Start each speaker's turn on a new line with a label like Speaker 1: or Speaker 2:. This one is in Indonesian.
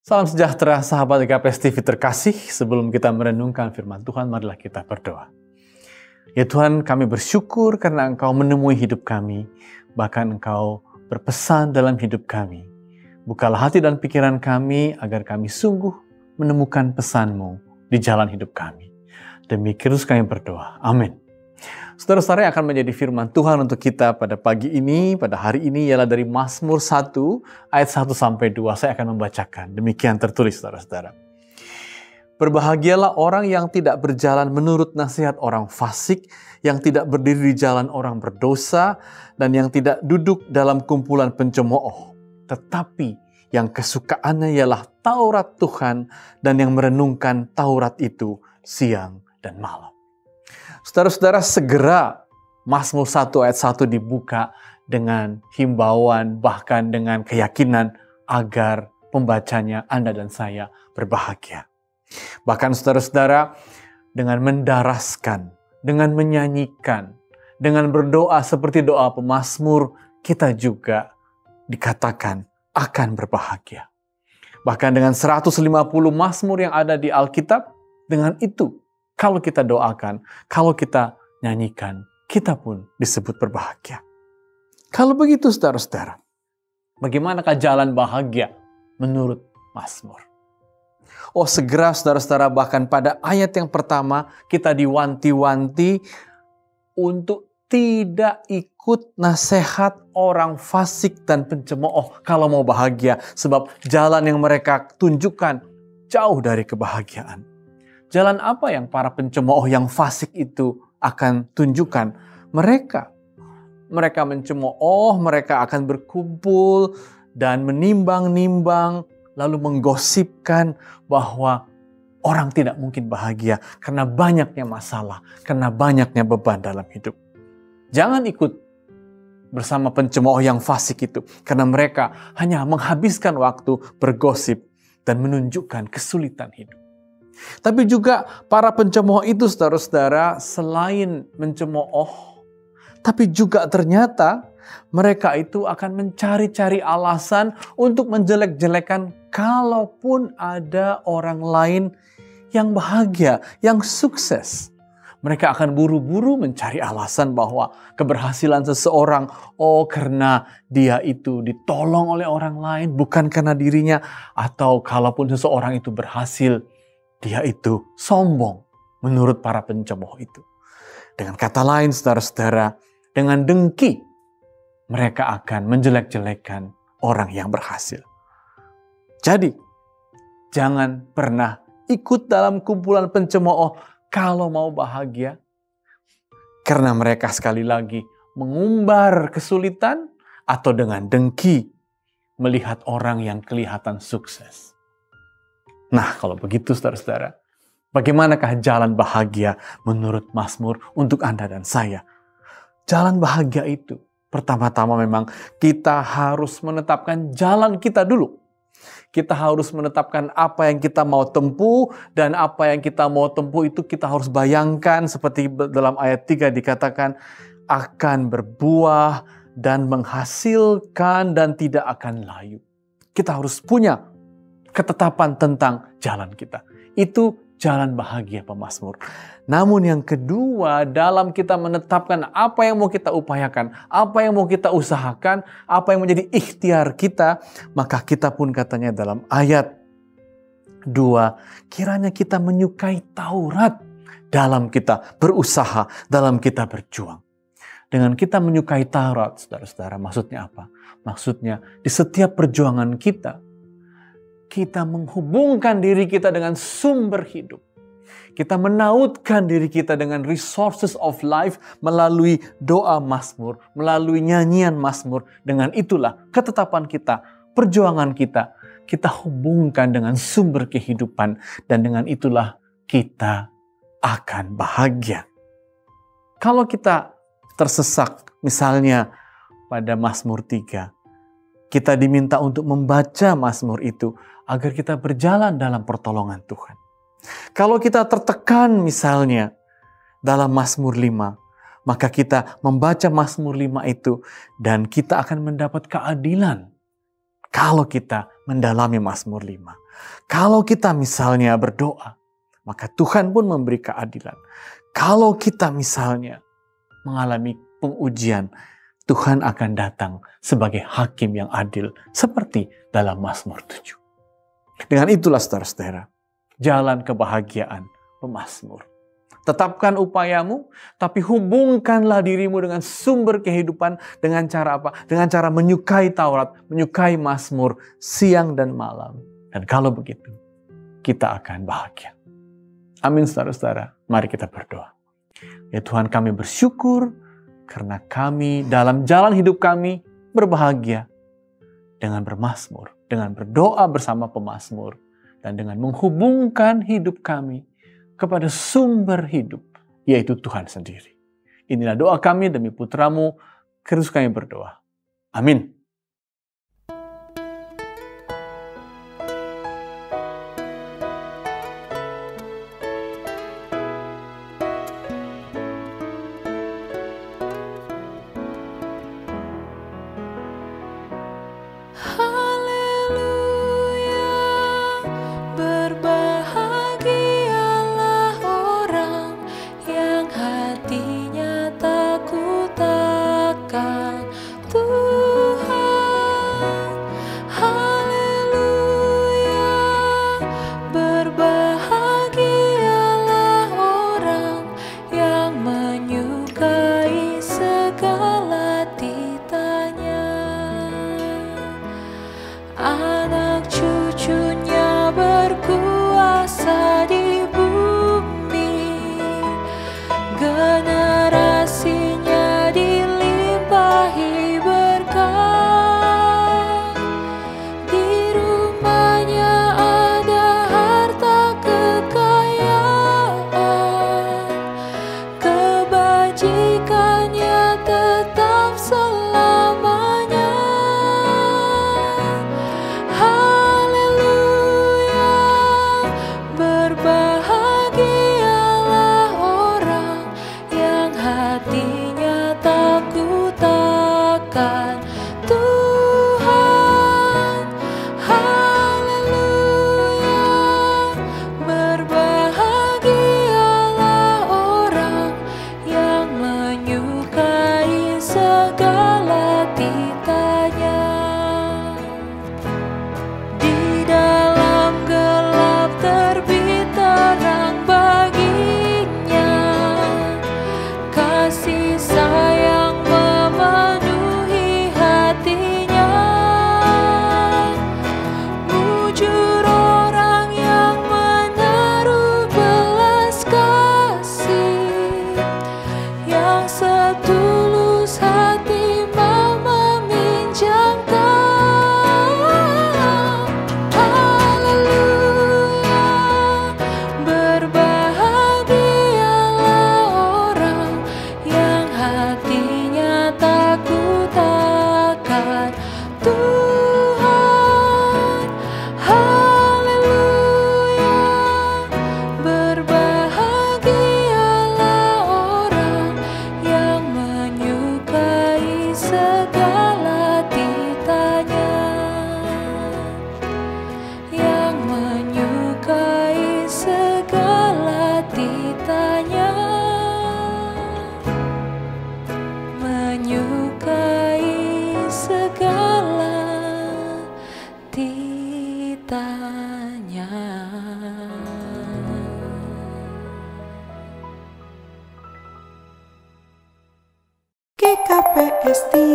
Speaker 1: Salam sejahtera sahabat GKPS TV terkasih. Sebelum kita merenungkan firman Tuhan, marilah kita berdoa. Ya Tuhan, kami bersyukur karena Engkau menemui hidup kami, bahkan Engkau berpesan dalam hidup kami. Bukalah hati dan pikiran kami agar kami sungguh menemukan pesan-Mu di jalan hidup kami. Demi Kristus kami berdoa. Amin. Saudara-saudara, yang akan menjadi firman Tuhan untuk kita pada pagi ini, pada hari ini ialah dari Mazmur 1 ayat 1-2. Saya akan membacakan. Demikian tertulis, saudara-saudara. Berbahagialah orang yang tidak berjalan menurut nasihat orang fasik, yang tidak berdiri di jalan orang berdosa, dan yang tidak duduk dalam kumpulan pencemooh. Tetapi yang kesukaannya ialah Taurat Tuhan, dan yang merenungkan Taurat itu siang dan malam. Saudara-saudara, segera Mazmur 1 ayat 1 dibuka dengan himbauan, bahkan dengan keyakinan agar pembacanya, Anda dan saya, berbahagia. Bahkan saudara-saudara, dengan mendaraskan, dengan menyanyikan, dengan berdoa seperti doa pemazmur, kita juga dikatakan akan berbahagia. Bahkan dengan 150 mazmur yang ada di Alkitab, dengan itu, kalau kita doakan, kalau kita nyanyikan, kita pun disebut berbahagia. Kalau begitu saudara-saudara, bagaimanakah jalan bahagia menurut Mazmur? Oh, segera saudara-saudara, bahkan pada ayat yang pertama kita diwanti-wanti untuk tidak ikut nasihat orang fasik dan pencemooh kalau mau bahagia. Sebab jalan yang mereka tunjukkan jauh dari kebahagiaan. Jalan apa yang para pencemooh yang fasik itu akan tunjukkan? Mereka mencemooh, mereka akan berkumpul dan menimbang-nimbang, lalu menggosipkan bahwa orang tidak mungkin bahagia karena banyaknya masalah, karena banyaknya beban dalam hidup. Jangan ikut bersama pencemooh yang fasik itu, karena mereka hanya menghabiskan waktu bergosip dan menunjukkan kesulitan hidup. Tapi juga para pencemooh itu, saudara-saudara, selain mencemooh, tapi juga ternyata mereka itu akan mencari-cari alasan untuk menjelek-jelekan kalaupun ada orang lain yang bahagia, yang sukses. Mereka akan buru-buru mencari alasan bahwa keberhasilan seseorang, karena dia itu ditolong oleh orang lain, bukan karena dirinya. Atau kalaupun seseorang itu berhasil, dia itu sombong menurut para pencemooh itu. Dengan kata lain, saudara-saudara, dengan dengki, mereka akan menjelek-jelekan orang yang berhasil. Jadi, jangan pernah ikut dalam kumpulan pencemooh kalau mau bahagia. Karena mereka sekali lagi mengumbar kesulitan atau dengan dengki melihat orang yang kelihatan sukses. Nah, kalau begitu saudara-saudara, bagaimanakah jalan bahagia menurut Mazmur untuk Anda dan saya? Jalan bahagia itu, pertama-tama memang kita harus menetapkan jalan kita dulu. Kita harus menetapkan apa yang kita mau tempuh, dan apa yang kita mau tempuh itu kita harus bayangkan seperti dalam ayat 3 dikatakan akan berbuah dan menghasilkan dan tidak akan layu. Kita harus punya ketetapan tentang jalan kita. Itu jalan bahagia pemazmur. Namun yang kedua, dalam kita menetapkan apa yang mau kita upayakan, apa yang mau kita usahakan, apa yang menjadi ikhtiar kita, maka kita pun katanya dalam ayat 2, kiranya kita menyukai Taurat dalam kita berusaha, dalam kita berjuang. Dengan kita menyukai Taurat, saudara-saudara, maksudnya apa? Maksudnya di setiap perjuangan kita menghubungkan diri kita dengan sumber hidup. Kita menautkan diri kita dengan resources of life melalui doa Mazmur, melalui nyanyian Mazmur. Dengan itulah ketetapan kita, perjuangan kita hubungkan dengan sumber kehidupan. Dan dengan itulah kita akan bahagia. Kalau kita tersesak, misalnya pada Mazmur 3, kita diminta untuk membaca Mazmur itu agar kita berjalan dalam pertolongan Tuhan. Kalau kita tertekan misalnya dalam Mazmur 5, maka kita membaca Mazmur 5 itu dan kita akan mendapat keadilan kalau kita mendalami Mazmur 5. Kalau kita misalnya berdoa, maka Tuhan pun memberi keadilan. Kalau kita misalnya mengalami pengujian, Tuhan akan datang sebagai hakim yang adil, seperti dalam Mazmur 7. Dengan itulah saudara-saudara, jalan kebahagiaan pemazmur. Tetapkan upayamu, tapi hubungkanlah dirimu dengan sumber kehidupan dengan cara apa? Dengan cara menyukai Taurat, menyukai Mazmur siang dan malam. Dan kalau begitu, kita akan bahagia. Amin saudara-saudara, mari kita berdoa. Ya Tuhan, kami bersyukur karena kami dalam jalan hidup kami berbahagia dengan bermazmur, dengan berdoa bersama pemazmur, dan dengan menghubungkan hidup kami kepada sumber hidup, yaitu Tuhan sendiri. Inilah doa kami demi putra-Mu, Kristus kami berdoa. Amin.
Speaker 2: GKPST